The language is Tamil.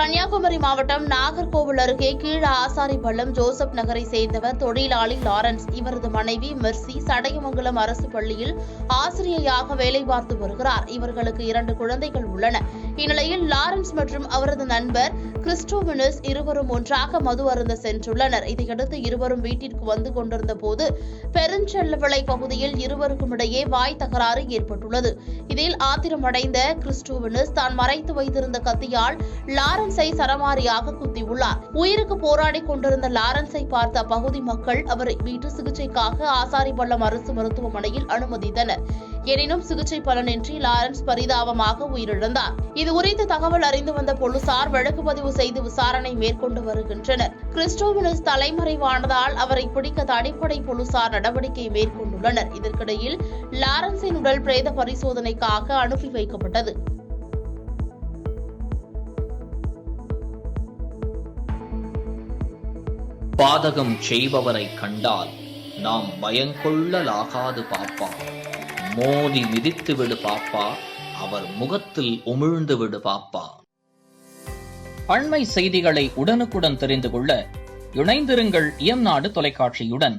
கன்னியாகுமரி மாவட்டம் நாகர்கோவில் அருகே கீழ ஆசாரிப்பள்ளம் ஜோசப் நகரை சேர்ந்தவர் தொழிலாளி லாரன்ஸ். இவரது மனைவி மெர்சி சடையமங்கலம் அரசு பள்ளியில் ஆசிரியையாக வேலை பார்த்து வருகிறார். இவர்களுக்கு 2 குழந்தைகள் உள்ளன. இந்நிலையில் லாரன்ஸ் மற்றும் அவரது நண்பர் கிறிஸ்டோவினஸ் இருவரும் ஒன்றாக மது அருந்த சென்றுள்ளனர். இதையடுத்து இருவரும் வீட்டிற்கு வந்து கொண்டிருந்த போது பெருஞ்செல்லவிளை பகுதியில் இருவருக்கும் இடையே வாய் தகராறு ஏற்பட்டுள்ளது. இதில் ஆத்திரமடைந்த கிறிஸ்டோவினஸ் தான் மறைத்து வைத்திருந்த கத்தியால் லாரன்ஸை சரமாரியாக குத்தியுள்ளார். உயிருக்கு போராடி கொண்டிருந்த லாரன்ஸை பார்த்த அப்பகுதி மக்கள் அவரை வீட்டு சிகிச்சைக்காக ஆசாரிப்பள்ளம் அரசு மருத்துவமனையில் அனுமதித்தனர். எனினும் சிகிச்சை பலனின்றி லாரன்ஸ் பரிதாபமாக உயிரிழந்தார். இதுகுறித்து தகவல் அறிந்து வந்த போலீசார் வழக்கு பதிவு செய்து விசாரணை மேற்கொண்டு வருகின்றனர். கிறிஸ்டோவினஸ் தலைமறைவானதால் அவரை பிடிக்க தனிப்படை போலீசார் நடவடிக்கை மேற்கொண்டுள்ளனர். இதற்கிடையில் லாரன்ஸின் உடல் பிரேத பரிசோதனைக்காக அனுப்பி வைக்கப்பட்டது. பாதகம் செய்பவரை கண்டால் நாம் பயங்கொள்ளலாகாது பாப்பா. மோதி மிதித்து விடு பாப்பா, அவர் முகத்தில் உமிழ்ந்து விடு பாப்பா. அண்மை செய்திகளை உடனுக்குடன் தெரிந்து கொள்ள இணைந்திருங்கள் இயம்நாடு தொலைக்காட்சியுடன்.